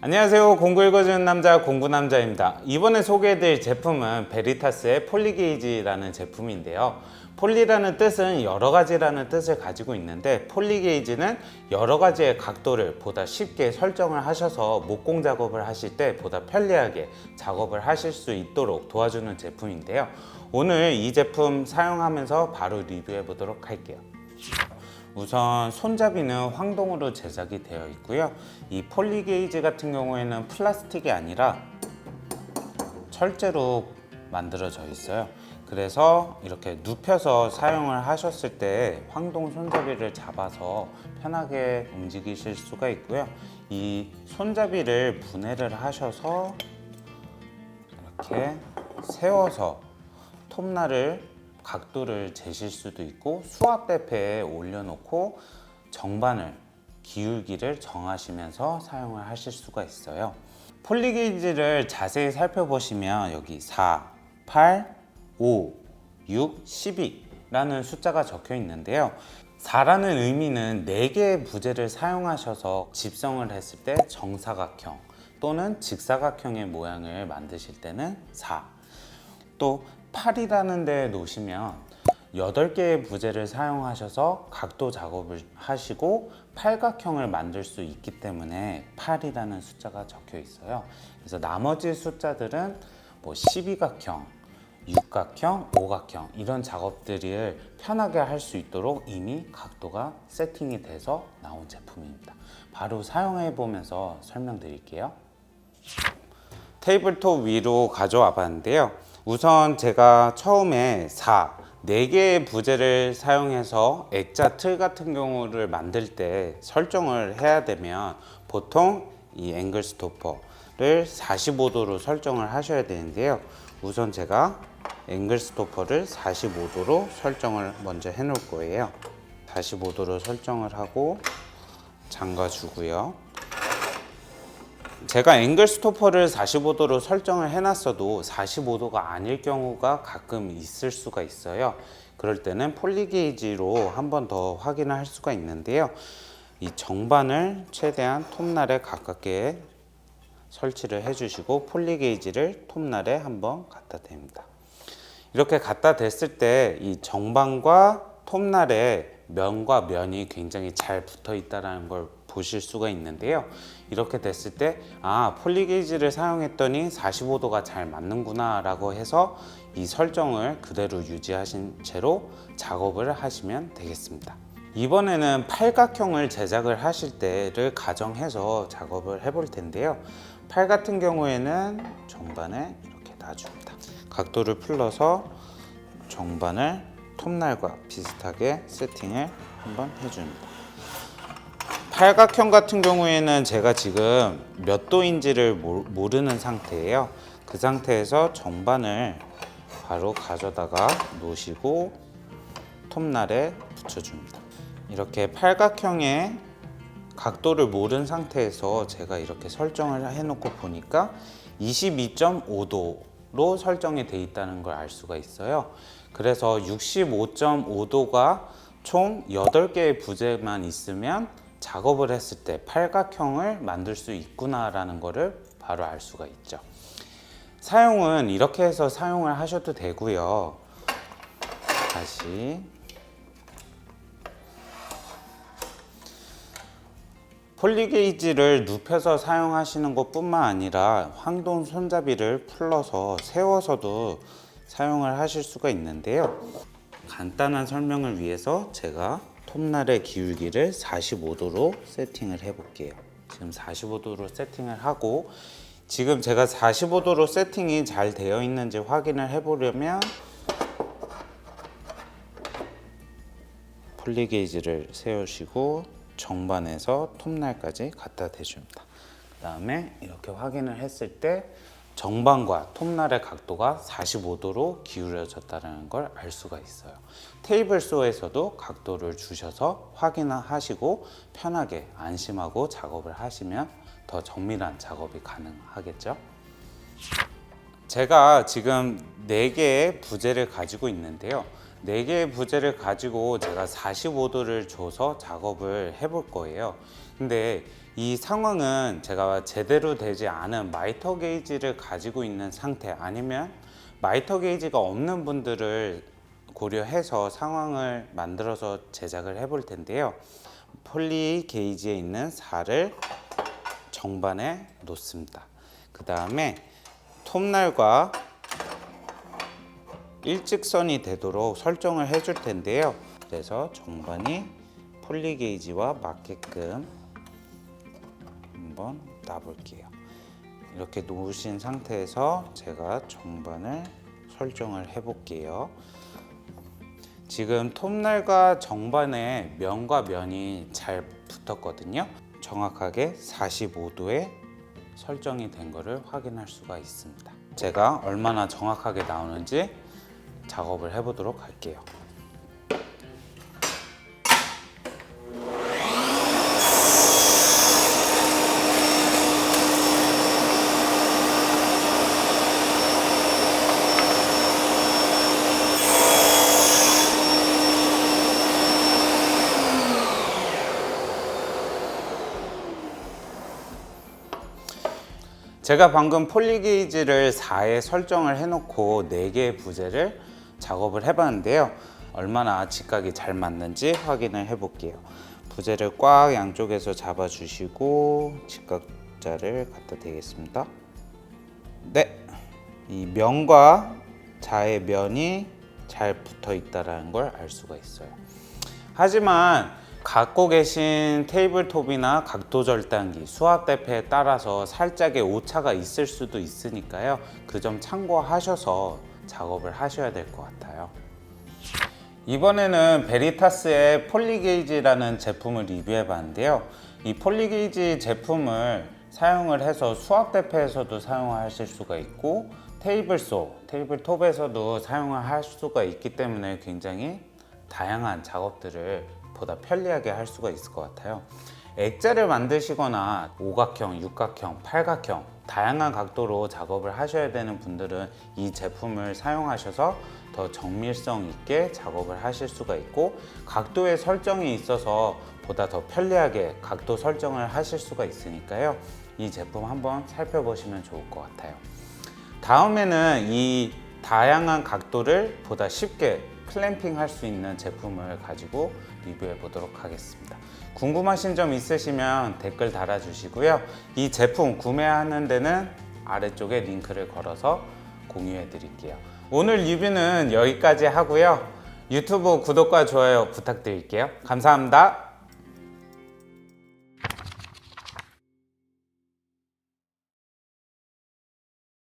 안녕하세요. 공구 읽어주는 남자 공구남자입니다. 이번에 소개해드릴 제품은 베리타스의 폴리게이지라는 제품인데요. 폴리라는 뜻은 여러가지라는 뜻을 가지고 있는데, 폴리게이지는 여러가지의 각도를 보다 쉽게 설정을 하셔서 목공 작업을 하실 때 보다 편리하게 작업을 하실 수 있도록 도와주는 제품인데요. 오늘 이 제품 사용하면서 바로 리뷰해 보도록 할게요. 우선 손잡이는 황동으로 제작이 되어 있고요. 이 폴리게이지 같은 경우에는 플라스틱이 아니라 철제로 만들어져 있어요. 그래서 이렇게 눕혀서 사용을 하셨을 때 황동 손잡이를 잡아서 편하게 움직이실 수가 있고요. 이 손잡이를 분해를 하셔서 이렇게 세워서 톱날을 각도를 재실 수도 있고, 수압대패에 올려놓고 정반을 기울기를 정하시면서 사용을 하실 수가 있어요. 폴리게이지를 자세히 살펴보시면 여기 4, 8, 5, 6, 12라는 숫자가 적혀 있는데요. 4라는 의미는 4개의 부재를 사용하셔서 집성을 했을 때 정사각형 또는 직사각형의 모양을 만드실 때는 4, 또 8이라는 데 놓으시면 8개의 부재를 사용하셔서 각도 작업을 하시고 팔각형을 만들 수 있기 때문에 8이라는 숫자가 적혀 있어요. 그래서 나머지 숫자들은 뭐 12각형, 육각형, 오각형 이런 작업들을 편하게 할 수 있도록 이미 각도가 세팅이 돼서 나온 제품입니다. 바로 사용해 보면서 설명드릴게요. 테이블톱 위로 가져와 봤는데요. 우선 제가 처음에 4개의 부재를 사용해서 액자 틀 같은 경우를 만들 때 설정을 해야 되면 보통 이 앵글 스토퍼를 45도로 설정을 하셔야 되는데요. 우선 제가 앵글 스토퍼를 45도로 설정을 먼저 해 놓을 거예요. 45도로 설정을 하고 잠가 주고요. 제가 앵글 스토퍼를 45도로 설정을 해놨어도 45도가 아닐 경우가 가끔 있을 수가 있어요. 그럴 때는 폴리게이지로 한 번 더 확인을 할 수가 있는데요. 이 정반을 최대한 톱날에 가깝게 설치를 해주시고 폴리게이지를 톱날에 한번 갖다 댑니다. 이렇게 갖다 댔을 때 이 정반과 톱날에 면과 면이 굉장히 잘 붙어 있다는 걸 보실 수가 있는데요. 이렇게 됐을 때 폴리게이지를 사용했더니 45도가 잘 맞는구나 라고 해서 이 설정을 그대로 유지하신 채로 작업을 하시면 되겠습니다. 이번에는 팔각형을 제작을 하실 때를 가정해서 작업을 해볼 텐데요. 팔 같은 경우에는 정반에 이렇게 놔줍니다. 각도를 풀러서 정반을 톱날과 비슷하게 세팅을 한번 해줍니다. 팔각형 같은 경우에는 제가 지금 몇 도인지를 모르는 상태예요. 그 상태에서 정반을 바로 가져다가 놓으시고 톱날에 붙여줍니다. 이렇게 팔각형의 각도를 모른 상태에서 제가 이렇게 설정을 해놓고 보니까 22.5도로 설정이 되어 있다는 걸 알 수가 있어요. 그래서 65.5도가 총 8개의 부재만 있으면 작업을 했을 때 팔각형을 만들 수 있구나라는 것을 바로 알 수가 있죠. 사용은 이렇게 해서 사용을 하셔도 되고요. 다시 폴리게이지를 눕혀서 사용하시는 것뿐만 아니라 황동 손잡이를 풀러서 세워서도 사용을 하실 수가 있는데요. 간단한 설명을 위해서 제가 톱날의 기울기를 45도로 세팅을 해 볼게요. 지금 45도로 세팅을 하고, 지금 제가 45도로 세팅이 잘 되어 있는지 확인을 해 보려면 폴리게이지를 세우시고 정반에서 톱날까지 갖다 대줍니다. 그 다음에 이렇게 확인을 했을 때 정반과 톱날의 각도가 45도로 기울어졌다는 걸 알 수가 있어요. 테이블소에서도 각도를 주셔서 확인하시고 편하게 안심하고 작업을 하시면 더 정밀한 작업이 가능하겠죠. 제가 지금 4개의 부재를 가지고 있는데요. 4개의 부재를 가지고 제가 45도를 줘서 작업을 해볼 거예요. 근데 이 상황은 제가 제대로 되지 않은 마이터 게이지를 가지고 있는 상태, 아니면 마이터 게이지가 없는 분들을 고려해서 상황을 만들어서 제작을 해볼 텐데요. 폴리 게이지에 있는 4를 정반에 놓습니다. 그 다음에 톱날과 일직선이 되도록 설정을 해줄 텐데요. 그래서 정반이 폴리 게이지와 맞게끔 한번 놔볼게요. 이렇게 놓으신 상태에서 제가 정반을 설정을 해볼게요. 지금 톱날과 정반에 면과 면이 잘 붙었거든요. 정확하게 45도에 설정이 된 것을 확인할 수가 있습니다. 제가 얼마나 정확하게 나오는지 작업을 해보도록 할게요. 제가 방금 폴리 게이지를 4에 설정을 해놓고 4개의 부재를 작업을 해봤는데요. 얼마나 직각이 잘 맞는지 확인을 해볼게요. 부재를 꽉 양쪽에서 잡아주시고 직각자를 갖다 대겠습니다. 네, 이 면과 자의 면이 잘 붙어 있다는 걸 알 수가 있어요. 하지만 갖고 계신 테이블톱이나 각도 절단기, 수압 대패에 따라서 살짝의 오차가 있을 수도 있으니까요. 그 점 참고하셔서 작업을 하셔야 될 것 같아요. 이번에는 베리타스의 폴리게이지라는 제품을 리뷰해 봤는데요. 이 폴리게이지 제품을 사용을 해서 수압 대패에서도 사용하실 수가 있고 테이블톱에서도 사용을 할 수가 있기 때문에 굉장히 다양한 작업들을 보다 편리하게 할 수가 있을 것 같아요. 액자를 만드시거나 오각형, 육각형, 팔각형 다양한 각도로 작업을 하셔야 되는 분들은 이 제품을 사용하셔서 더 정밀성 있게 작업을 하실 수가 있고, 각도의 설정이 있어서 보다 더 편리하게 각도 설정을 하실 수가 있으니까요. 이 제품 한번 살펴보시면 좋을 것 같아요. 다음에는 이 다양한 각도를 보다 쉽게 클램핑 할 수 있는 제품을 가지고 리뷰해 보도록 하겠습니다. 궁금하신 점 있으시면 댓글 달아주시고요. 이 제품 구매하는 데는 아래쪽에 링크를 걸어서 공유해 드릴게요. 오늘 리뷰는 여기까지 하고요. 유튜브 구독과 좋아요 부탁드릴게요. 감사합니다.